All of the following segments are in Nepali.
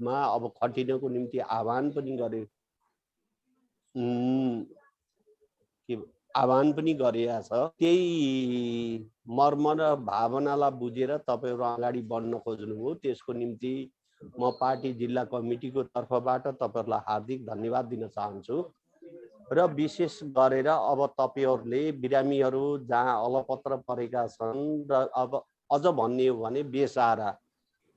मा अब खटिनको निम्ति आह्वान पनि गरे आह्वान पनि गरिएको छ। त्यही मर्म र भावनालाई बुझेर तपाईँहरू अगाडि बढ्न खोज्नुभयो, त्यसको निम्ति म पार्टी जिल्ला कमिटीको तर्फबाट तपाईँहरूलाई हार्दिक धन्यवाद दिन चाहन्छु। र विशेष गरेर अब तपाईँहरूले बिरामीहरू जहाँ अलपत्र परेका छन् र अब अझ भन्ने हो भने बेसहारा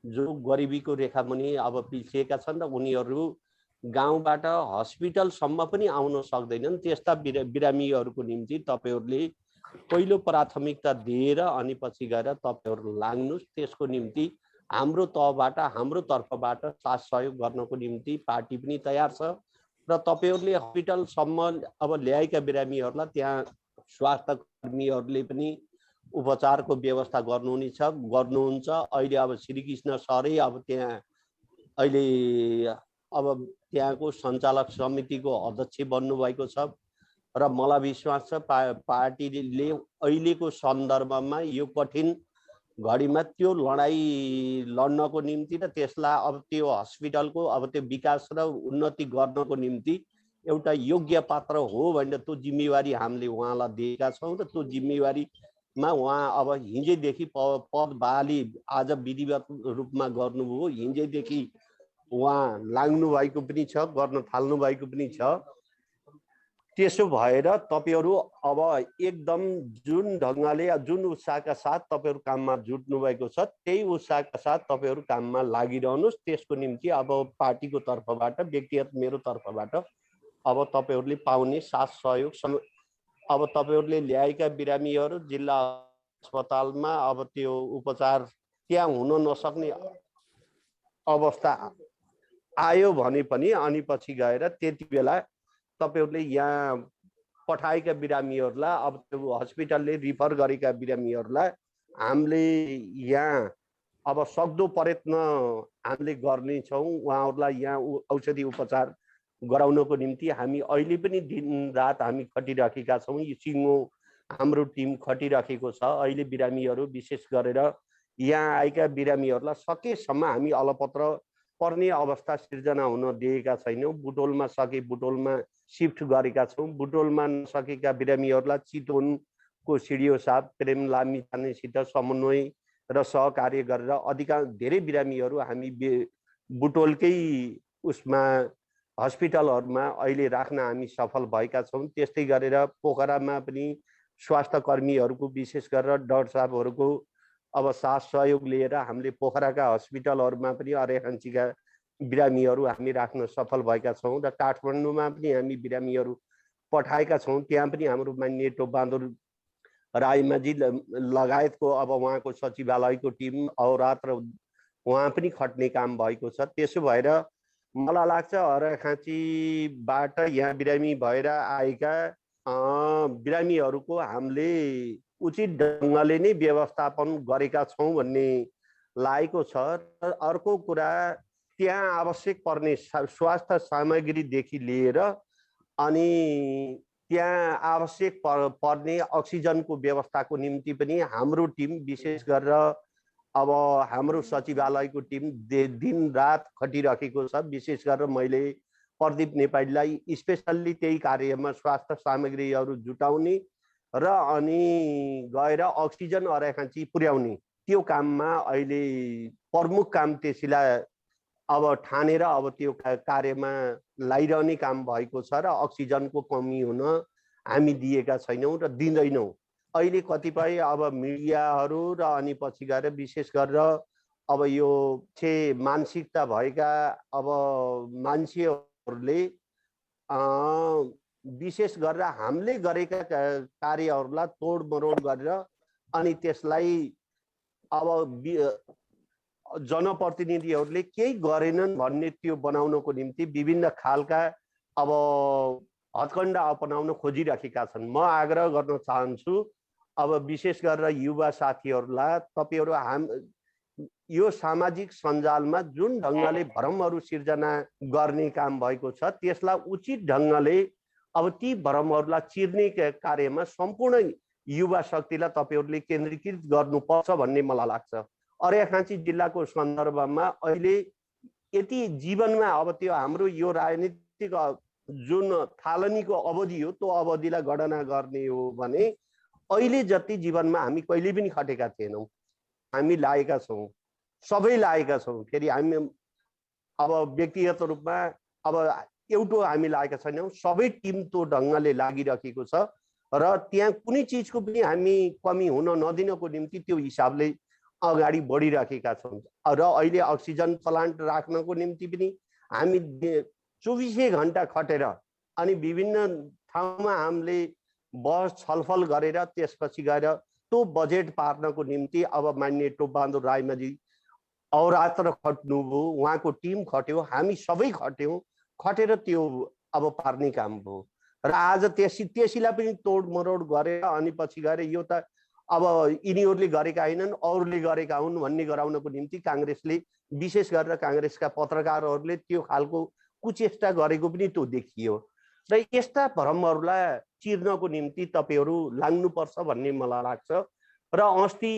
जो गरिबीको रेखामुनि अब पिछिएका छन् र उनीहरू गाउँबाट हस्पिटलसम्म पनि आउन सक्दैनन्, त्यस्ता बिरामीहरूको निम्ति तपाईँहरूले पहिलो प्राथमिकता दिएर अनि पछि गएर तपाईँहरू लाग्नुहोस्। त्यसको निम्ति हाम्रो तहबाट हाम्रो तर्फबाट साथ सहयोग गर्नको निम्ति पार्टी पनि तयार छ र तपाईँहरूले हस्पिटलसम्म अब ल्याएका बिरामीहरूलाई त्यहाँ स्वास्थ्य कर्मीहरूले पनि उपचारको व्यवस्था गर्नुहुन्छ। अहिले अब श्रीकृष्ण सरै अब त्यहाँ अहिले अब त्यहाँको सञ्चालक समितिको अध्यक्ष बन्नुभएको छ र मलाई विश्वास छ पार्टीले अहिलेको सन्दर्भमा यो कठिन घडीमा त्यो लडाई लड्नको निम्ति र त्यसलाई अब त्यो हस्पिटलको अब त्यो विकास र उन्नति गर्नको निम्ति एउटा योग्य पात्र हो भनेर त्यो जिम्मेवारी हामीले उहाँलाई दिएका छौँ र त्यो जिम्मेवारीमा उहाँ अब हिजोदेखि पद बहाली आज विधिवत रूपमा गर्नुभयो, हिजोदेखि उहाँ लाग्नु भएको पनि छ, गर्न थाल्नु भएको पनि छ। त्यसो भएर तपाईहरु अब एकदम जुन ढंगले जुन उत्साहका साथ तपाईहरु काममा जुट्नु भएको छ त्यही उत्साहका साथ तपाईहरु काममा लागिरहनुस्। त्यसको निम्ति अब पार्टीको तर्फबाट व्यक्तिगत मेरो तर्फबाट अब तपाईहरुले पाउने साथ सहयोग अब तपाईहरुले ल्याएका बिरामीहरु जिल्ला अस्पतालमा अब त्यो उपचार त्यहाँ हुन नसक्ने अवस्था आयो भने पनि अनि पछि गएर त्यति बेला तपाईहरुले यहाँ पठाएका बिरामीहरुलाई अब त्यो हस्पिटलले रिफर गरेका बिरामीहरुलाई हामीले यहाँ अब सक्दो प्रयत्न हामीले गर्ने छौं। उहाँहरुलाई यहाँ औषधि उपचार गराउनको निम्ति हामी अहिले पनि दिन रात हामी खटिराखेका छौं। यो सिंगो हाम्रो टिम खटिराखेको छ। अहिले बिरामीहरु विशेष गरेर यहाँ आएका बिरामीहरुलाई सकेसम्म हामी अलपत्र पर्ने अवस्था सिर्जना हुन दिएका छैनौं। बुटोलमा सके बुटोलमा शिफ्ट गरेका छौं। बुटोलमा नसकेका बिरामीहरुलाई चितवनको सिडिओ साहब प्रेम लामिछानेसित समन्वय र सहकार्य गरेर अधिकांश धेरै बिरामीहरु हामी बुटोलकै उसमा हस्पिटलहरुमा अहिले राख्न हामी सफल भएका छौं। त्यस्तै गरेर पोखरामा पनि स्वास्थ्य कर्मीहरुको विशेष गरेर डाक्टर साहबहरुको अब साथ सहयोग लिएर हामीले पोखराका हस्पिटलहरुमा पनि अरेखाञ्चीका बिरामीहरु हामी राख्न सफल भएका छौं र काठमाडौँमा पनि हामी बिरामीहरु पठाएका छौं। त्यहाँ पनि हाम्रो माननीय टोपबहादुर रायमाझी लगायतको अब उहाँको सचिवालयको टिम अहोरात्र उहाँ पनि खट्ने काम भएको छ। त्यसो भएर मलाई लाग्छ अरेखाँचीबाट यहाँ बिरामी भएर आएका बिरामीहरुको हामीले उचित ढंगले नै व्यवस्थापन गरेका छौं भन्ने लागेको छ। अर्को कुरा त्यहाँ आवश्यक पर्ने स्वास्थ्य सामग्रीदेखि लिएर अनि त्यहाँ आवश्यक पर्ने अक्सिजनको व्यवस्थाको निम्ति पनि हाम्रो टिम विशेष गरेर अब हाम्रो सचिवालयको टिम दिन रात खटिराखेको छ। विशेष गरेर मैले प्रदीप नेपालीलाई स्पेशल्ली त्यही कार्यमा स्वास्थ्य सामग्रीहरू जुटाउने र अनि गएर अक्सिजन अरेखाँची पुर्याउने त्यो काममा अहिले प्रमुख काम त्यसैलाई अब ठानेर अब त्यो कार्यमा लागिरहने काम भएको छ र अक्सिजनको कमी हुन हामी दिएका छैनौं र दिँदैनौं। अहिले कतिपय अब मिडियाहरू र अनि पछि गएर विशेष गरेर अब यो मानसिकता भएका अब मान्छेहरूले विशेष गरेर हामीले गरेका कार्यहरूलाई तोडमरोड गरेर अनि त्यसलाई अब जनप्रतिनिधिहरूले केही गरेनन् भन्ने त्यो बनाउनको निम्ति विभिन्न खालका अब हथकण्डा अपनाउन खोजिराखेका छन्। म आग्रह गर्न चाहन्छु अब विशेष गरेर युवा साथीहरूलाई तपाईहरु यो सामाजिक सञ्जालमा जुन ढंगले भ्रमहरू सिर्जना गर्ने काम भएको छ त्यसलाई उचित ढंगले अब ती भ्रमहरूलाई चिर्ने कार्यमा सम्पूर्ण युवा शक्तिलाई तपाईहरुले केन्द्रीकृत गर्नुपर्छ भन्ने मलाई लाग्छ। अरेखाँची जिल्लाको सन्दर्भमा अहिले यति जीवनमा अब त्यो हाम्रो यो राजनीतिक जुन थालनीको अवधि हो त्यो अवधिलाई गणना गर्ने हो भने अहिले जति जीवनमा हामी कहिले पनि खटेका थिएनौँ। हामी लागेका छौँ, सबै लागेका छौँ। फेरि हामी अब व्यक्तिगत रूपमा अब एउटो हामी लागेका छैनौँ, सबै टिम त्यो ढङ्गले लागिरहेको छ र त्यहाँ कुनै चिजको पनि हामी कमी हुन नदिनको निम्ति त्यो हिसाबले अगाडि बढिराखेका छौँ। र अहिले अक्सिजन प्लान्ट राख्नको निम्ति पनि हामी 24 घण्टा खटेर अनि विभिन्न ठाउँमा हामीले बहस छलफल गरेर त्यसपछि गएर त्यो बजेट पार्नको निम्ति अब माननीय टोपबहादुर राईमाझी अहोरात्र खट्नुभयो, उहाँको टिम खट्यो, हामी सबै खट्यौँ, खटेर त्यो अब पार्ने काम भयो। र आज त्यसैलाई पनि तोडमरोड गरेर अनि पछि गएर यो त अब यिनीहरूले गरेका होइनन् अरूले गरेका हुन् भन्ने गराउनको निम्ति काङ्ग्रेसले विशेष गरेर काङ्ग्रेसका पत्रकारहरूले त्यो खालको कुचेष्टा गरेको पनि त्यो देखियो। र यस्ता भ्रमहरूलाई चिर्नको निम्ति तपाईँहरू लाग्नुपर्छ भन्ने मलाई लाग्छ। र अस्ति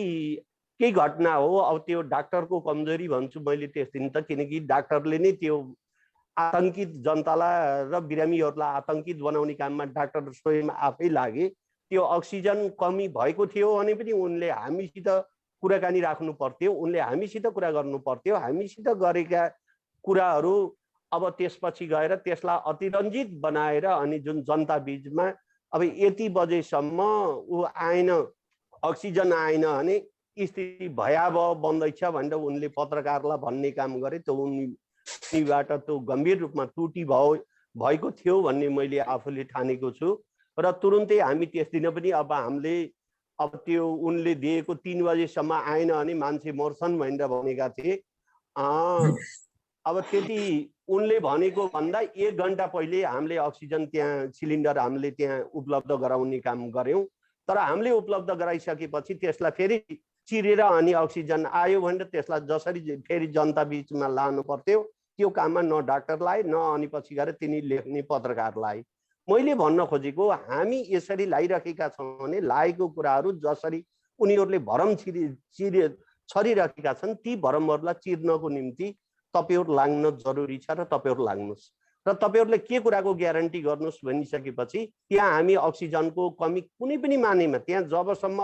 केही घटना हो, अब त्यो डाक्टरको कमजोरी भन्छु मैले त्यस दिन त, किनकि डाक्टरले नै त्यो आतङ्कित जनतालाई र बिरामीहरूलाई आतङ्कित बनाउने काममा डाक्टर स्वयं आफै लागे। त्यो अक्सिजन कमी भएको थियो भने पनि उनले हामीसित कुराकानी राख्नु पर्थ्यो, उनले हामीसित कुरा गर्नु पर्थ्यो। हामीसित गरेका कुराहरू अब त्यसपछि गएर त्यसलाई अतिरञ्जित बनाएर अनि जुन जनता बीचमा अब यति बजेसम्म ऊ आएन, अक्सिजन आएन भने स्थिति भयावह बन्दैछ भनेर उनले पत्रकारलाई भन्ने काम गरे। त्यो उनीबाट त्यो गम्भीर रूपमा त्रुटि भएको थियो भन्ने मैले आफूले ठानेको छु। र तुरुन्तै हामी त्यस दिन पनि अब हामीले अब त्यो उनले दिएको 3 बजेसम्म आएन भने मान्छे मर्छन् भनेर भनेका थिए। अब त्यति उनले भनेको भन्दा 1 घण्टा पहिले हामीले अक्सिजन त्यहाँ सिलिन्डर हामीले त्यहाँ उपलब्ध गराउने काम गऱ्यौँ। तर हामीले उपलब्ध गराइसकेपछि त्यसलाई फेरि चिरेर अनि अक्सिजन आयो भनेर त्यसलाई जसरी फेरि जनता बीचमा लानु पर्थ्यो त्यो काममा न डाक्टरलाई न अनि पछि गएर तिनी लेख्ने पत्रकारलाई। मैले भन्न खोजेको हामी यसरी लाइरहेका छौँ भने लागेको कुराहरू जसरी उनीहरूले भरम छरिरहेका छन् ती भरमहरूलाई चिर्नको निम्ति तपाईहरु लाग्न जरुरी छ र तपाईहरु लाग्नुस्। र तपाईहरुले के कुराको ग्यारेन्टी गर्नुस् भनिसकेपछि त्यहाँ हामी अक्सिजनको कमी कुनै पनि मानेमा त्यहाँ जबसम्म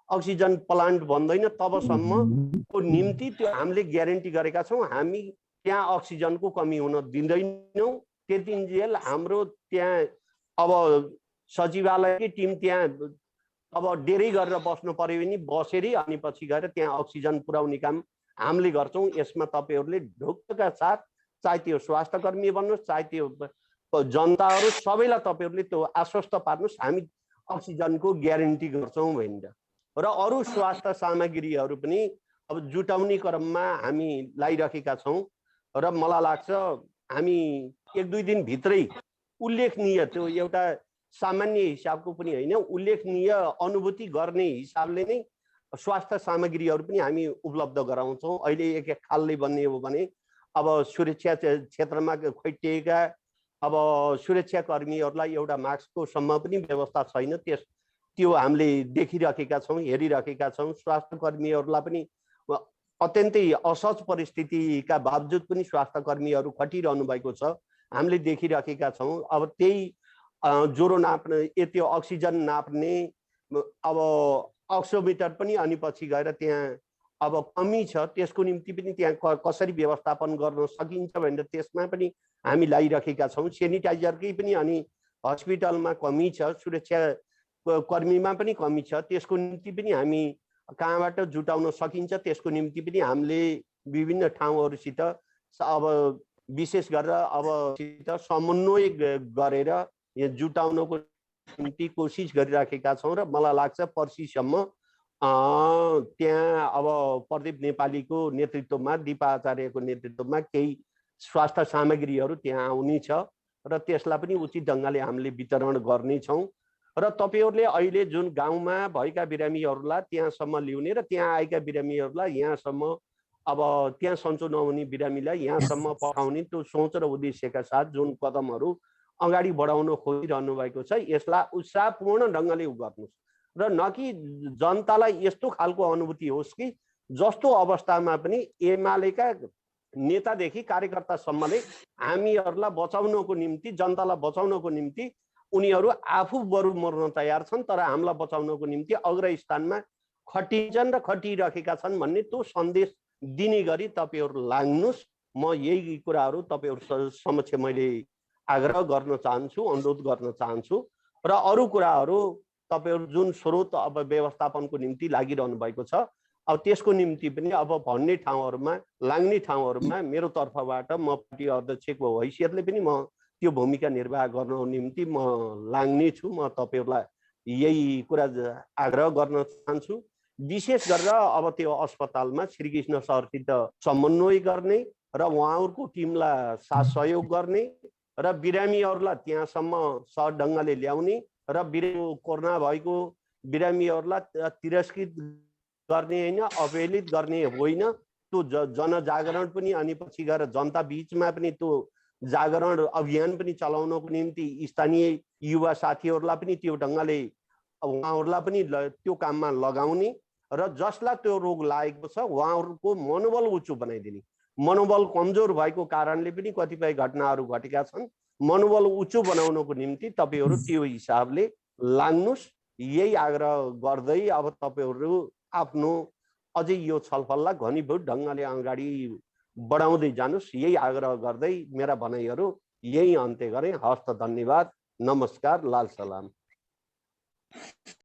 अक्सिजन प्लान्ट बन्दैन तबसम्मको निम्ति त्यो हामीले ग्यारेन्टी गरेका छौँ। हामी त्यहाँ अक्सिजनको कमी हुन दिँदैनौँ। त्यतिन्जेल हाम्रो त्यहाँ अब सचिवालयकै टिम त्यहाँ अब डेरै गरेर बस्नु पर्यो भने बसेरै अनि पछि गएर त्यहाँ अक्सिजन पुर्याउने काम हामीले गर्छौँ। यसमा तपाईहरुले ढुक्कका साथ चाहे त्यो स्वास्थ्यकर्मी भन्नुहोस् चाहे त्यो जनताहरू सबैलाई तपाईहरुले त्यो आश्वस्त पार्नुस् हामी अक्सिजनको ग्यारेन्टी गर्छौँ भनेर। र अरू स्वास्थ्य सामग्रीहरू पनि अब जुटाउने क्रममा हामी लागिरहेका छौँ र मलाई लाग्छ हामी 1-2 दिन भित्रै उल्लेखनीय त्यो एउटा सामान्य हिसाबको पनि होइन उल्लेखनीय अनुभूति गर्ने हिसाबले नै स्वास्थ्य सामग्रीहरू पनि हामी उपलब्ध गराउँछौँ। अहिले एक खालले भन्ने हो भने अब सुरक्षा क्षेत्रमा खटिएका अब सुरक्षाकर्मीहरूलाई एउटा मास्कको सम्म पनि व्यवस्था छैन। त्यो हामीले देखिरहेका छौँ हेरिरहेका छौँ। स्वास्थ्यकर्मीहरूलाई पनि अत्यन्तै असहज परिस्थितिका बावजुद पनि स्वास्थ्यकर्मीहरू खटिरहनु भएको छ हामीले देखिरहेका छौँ। अब त्यही ज्वरो नाप्ने त्यो अक्सिजन नाप्ने अब अक्सिमिटर पनि अनि पछि गएर त्यहाँ अब कमी छ त्यसको निम्ति पनि त्यहाँ कसरी व्यवस्थापन गर्न सकिन्छ भनेर त्यसमा पनि हामी लागिरहेका छौँ। सेनिटाइजरकै पनि अनि हस्पिटलमा कमी छ सुरक्षा कर्मीमा पनि कमी छ त्यसको निम्ति पनि हामी कहाँबाट जुटाउन सकिन्छ त्यसको निम्ति पनि हामीले विभिन्न ठाउँहरूसित अब विशेष गरेर अब समन्वय गरेर यो जुटाउनको निम्ति कोसिस गरिराखेका छौँ। र मलाई लाग्छ पर्सिसम्म त्यहाँ अब प्रदीप नेपालीको नेतृत्वमा दिपा आचार्यको नेतृत्वमा केही स्वास्थ्य सामग्रीहरू त्यहाँ आउने छ र त्यसलाई पनि उचित ढङ्गले हामीले वितरण गर्नेछौँ। र तपाईहरुले अहिले जुन गाउँमा भएका बिरामीहरूलाई त्यहाँसम्म ल्याउने र त्यहाँ आएका बिरामीहरूलाई यहाँसम्म अब त्यहाँ सन्चो नहुने बिरामीलाई यहाँसम्म पठाउने त्यो सोच र उद्देश्यका साथ जुन कदमहरू अगाडि बढाउन खोजिरहनु भएको छ यसलाई उत्साहपूर्ण ढङ्गले गर्नुहोस् र न कि जनतालाई यस्तो खालको अनुभूति होस् कि जस्तो अवस्थामा पनि एमालेका नेतादेखि कार्यकर्तासम्मले हामीहरूलाई बचाउनको निम्ति, जनतालाई बचाउनको निम्ति उनीहरू आफू बरु मर्न तयार छन्, तर हामीलाई बचाउनको निम्ति अग्रस्थानमा खटिन्छन् र खटिरहेका छन् भन्ने त्यो सन्देश दिने गरी तपाईँहरू लाग्नुहोस्। म यही कुराहरू तपाईँहरू समक्ष मैले आग्रह गर्न चाहन्छु, अनुरोध गर्न चाहन्छु। र अरू कुराहरू तपाईँहरू जुन स्रोत अब व्यवस्थापनको निम्ति लागिरहनु भएको छ, अब त्यसको निम्ति पनि अब भन्ने ठाउँहरूमा, लाग्ने ठाउँहरूमा मेरो तर्फबाट म पार्टी अध्यक्षको हैसियतले पनि म त्यो भूमिका निर्वाह गर्नको निम्ति म लाग्ने छु। म तपाईँहरूलाई यही कुरा आग्रह गर्न चाहन्छु। विशेष गरेर अब त्यो अस्पतालमा श्रीकृष्ण सरसित समन्वय गर्ने र उहाँहरूको टिमलाई साथ सहयोग गर्ने र बिरामीहरूलाई त्यहाँसम्म सहज ढङ्गले ल्याउने र कोरोना भएको बिरामीहरूलाई तिरस्कृत गर्ने होइन, अवहेलित गर्ने होइन। त्यो जनजागरण पनि अनि पछि गएर जनता बिचमा पनि त्यो जागरण अभियान पनि चलाउनको निम्ति स्थानीय युवा साथीहरूलाई पनि त्यो ढङ्गले उहाँहरूलाई पनि त्यो काममा लगाउने र जसलाई त्यो रोग लागेको छ उहाँहरूको मनोबल उच्च बनाइदिने। मनोबल कमजोर भएको कारणले पनि कतिपय घटनाहरू घटेका छन्। मनोबल उच्च बनाउनको निम्ति तपाईँहरू त्यो हिसाबले लाग्नुहोस्। यही आग्रह गर्दै अब तपाईँहरू आफ्नो अझै यो छलफललाई घनीभूत ढङ्गले अगाडि बढाउँदै जानुहोस्। यही आग्रह गर्दै मेरा भनाइहरू यही अन्त्य गरेँ। हस्त, धन्यवाद, नमस्कार, लाल सलाम।